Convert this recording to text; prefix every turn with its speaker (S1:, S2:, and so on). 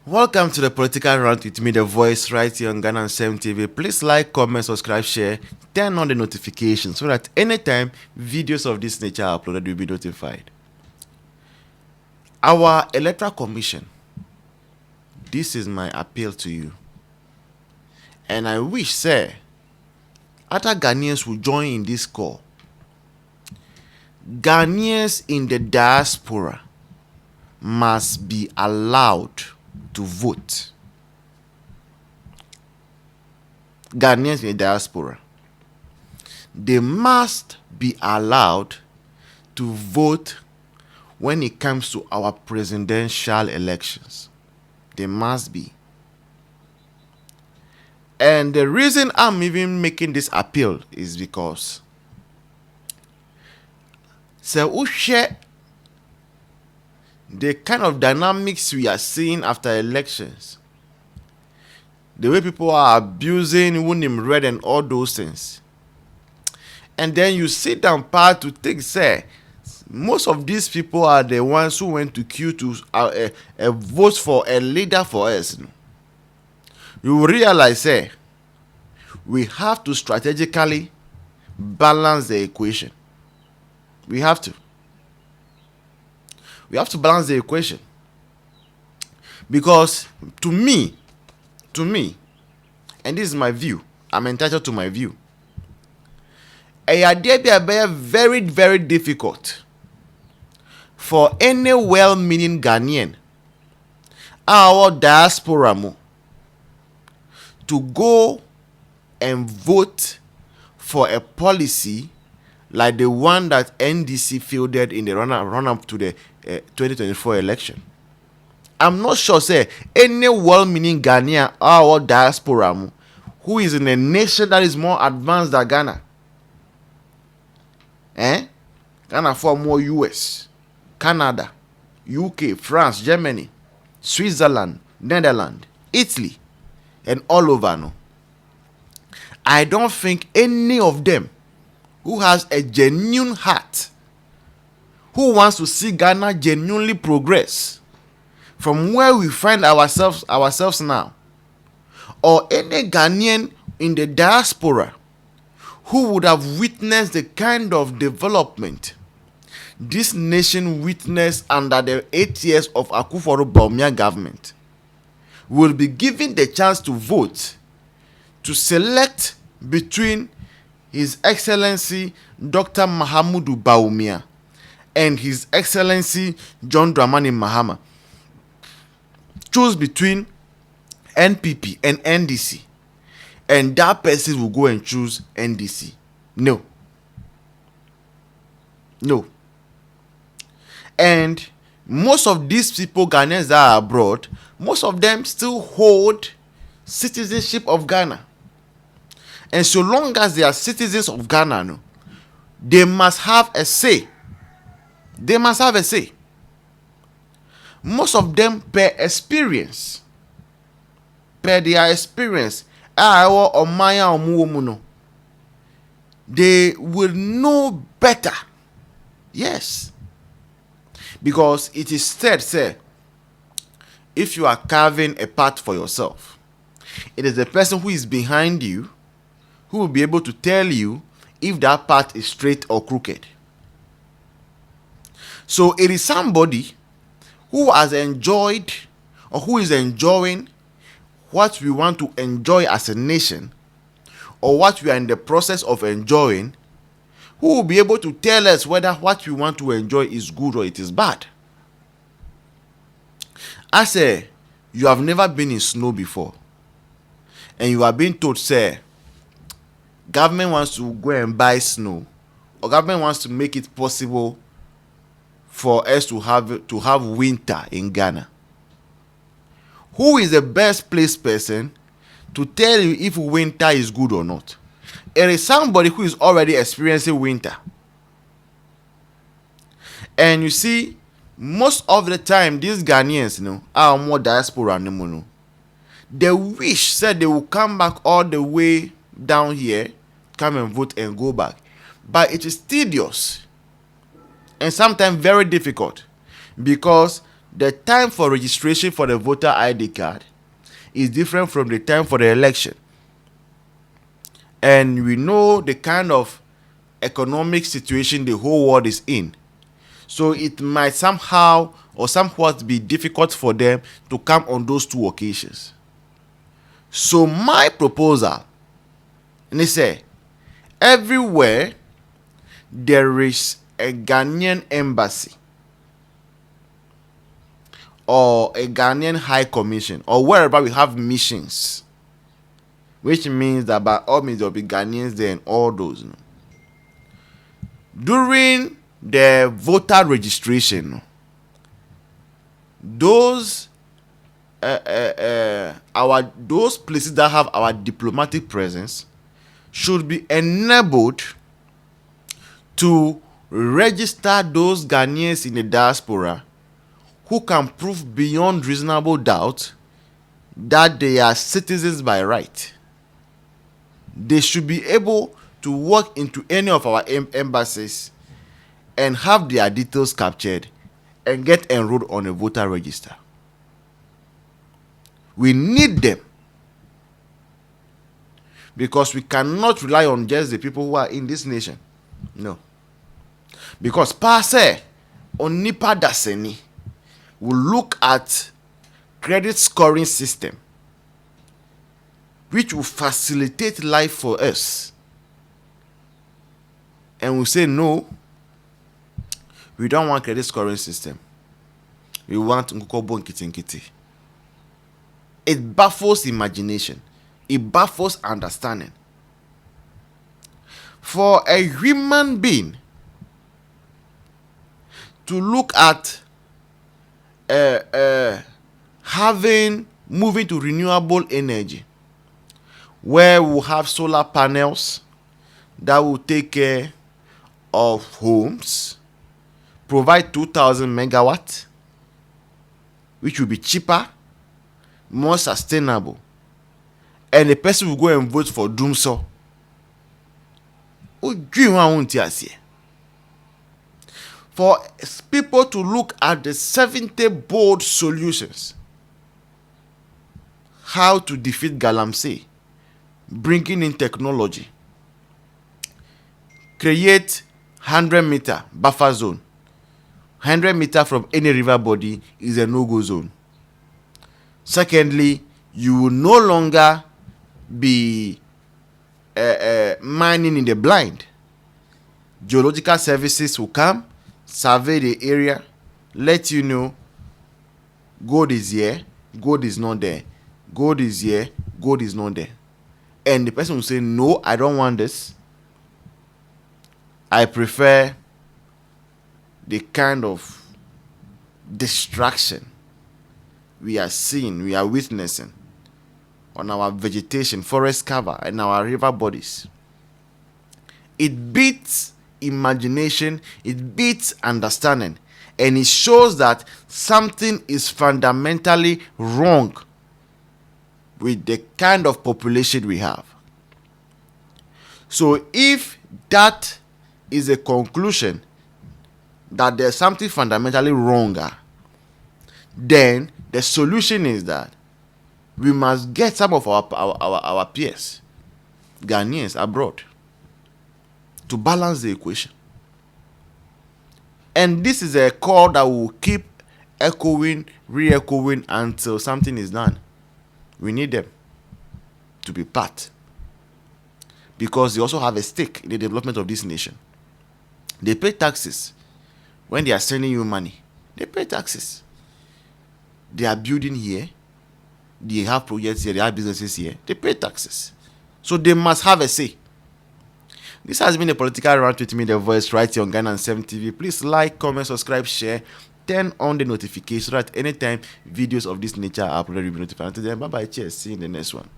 S1: Welcome to the Political Rant with me, the voice, right here on Ghana and 7 TV. Please like, comment, subscribe, share, turn on the notifications so that anytime videos of this nature are uploaded, you'll be notified. Our Electoral Commission, this is my appeal to you. And I wish, sir, other Ghanaians will join in this call. Ghanaians in the diaspora must be allowed to vote. Ghanaians in the diaspora, they must be allowed to vote when it comes to our presidential elections. They must be. And the reason I'm even making this appeal is because the kind of dynamics we are seeing after elections, the way people are abusing winning red and all those things, and then you sit down part to think, say, most of these people are the ones who went to queue to vote for a leader for us. You will realize, say, we have to strategically balance the equation. We have to balance the equation, because to me, and this is my view, I'm entitled to my view, very, very difficult for any well-meaning Ghanaian, our diaspora, to go and vote for a policy like the one that NDC fielded in the run-up to the 2024 election. I'm not sure, say, any well-meaning Ghanaian or diaspora who is in a nation that is more advanced than Ghana. Ghana for more US, Canada, UK, France, Germany, Switzerland, Netherlands, Italy, and all over. No, I don't think any of them who has a genuine heart, who wants to see Ghana genuinely progress from where we find ourselves now, or any Ghanaian in the diaspora who would have witnessed the kind of development this nation witnessed under the 8 years of Akufo-Addo government, will be given the chance to vote to select between His Excellency Dr. Mahamudu Bawumia and His Excellency John Dramani Mahama. Choose between NPP and NDC, and that person will go and choose NDC. No. And most of these people, Ghanaians that are abroad, most of them still hold citizenship of Ghana. And so long as they are citizens of Ghana, they must have a say. Most of them, per their experience, they will know better. Yes. Because it is said, say, if you are carving a path for yourself, it is the person who is behind you who will be able to tell you if that path is straight or crooked. So it is somebody who has enjoyed or who is enjoying what we want to enjoy as a nation, or what we are in the process of enjoying, who will be able to tell us whether what we want to enjoy is good or it is bad. I say, you have never been in snow before, and you are being told, say, government wants to go and buy snow, or government wants to make it possible for us to have winter in Ghana. Who is the best placed person to tell you if winter is good or not? It is somebody who is already experiencing winter. And you see, most of the time, these Ghanaians, are more diaspora. They wish said they will come back all the way down here, come and vote and go back. But it is tedious and sometimes very difficult, because the time for registration for the voter ID card is different from the time for the election. And we know the kind of economic situation the whole world is in. So it might somehow or somewhat be difficult for them to come on those two occasions. So my proposal, and they say, everywhere there is a Ghanaian embassy or a Ghanaian high commission, or wherever we have missions, which means that by all means there will be Ghanaians there and all those. During the voter registration, those those places that have our diplomatic presence should be enabled to register those Ghanaians in the diaspora who can prove beyond reasonable doubt that they are citizens by right. They should be able to walk into any of our embassies and have their details captured and get enrolled on a voter register. We need them, because we cannot rely on just the people who are in this nation. No. Because passe on nipa daseni will look at credit scoring system which will facilitate life for us, and we say no, we don't want credit scoring system, we want nkukobo nkiti. It baffles imagination, it baffles understanding. For a human being to look at moving to renewable energy, where we'll have solar panels that will take care of homes, provide 2,000 megawatts, which will be cheaper, more sustainable, and the person will go and vote for Doomso. For people to look at the 70 bold solutions how to defeat Galamsey, bringing in technology, create 100-meter buffer zone. 100 meters from any river body is a no-go zone. Secondly, you will no longer be mining in the blind. Geological services will come, survey the area, let you know gold is here, gold is not there. Gold is here, gold is not there. And the person will say, no, I don't want this. I prefer the kind of destruction we are seeing, we are witnessing on our vegetation, forest cover, and our river bodies. It beats imagination, it beats understanding, and it shows that something is fundamentally wrong with the kind of population we have. So if that is a conclusion that there's something fundamentally wronger, then the solution is that we must get some of our peers, Ghanaians abroad, to balance the equation. And this is a call that will keep echoing, re-echoing until something is done. We need them to be part, because they also have a stake in the development of this nation. They pay taxes. When they are sending you money, they pay taxes. They are building here, they have projects here, they have businesses here, they pay taxes. So they must have a say. This has been a political round with me, The Voice, right here on Ghana and 7 TV. Please like, comment, subscribe, share, turn on the notification so that anytime videos of this nature are uploaded, you'll be notified. Until then, bye bye, cheers, see you in the next one.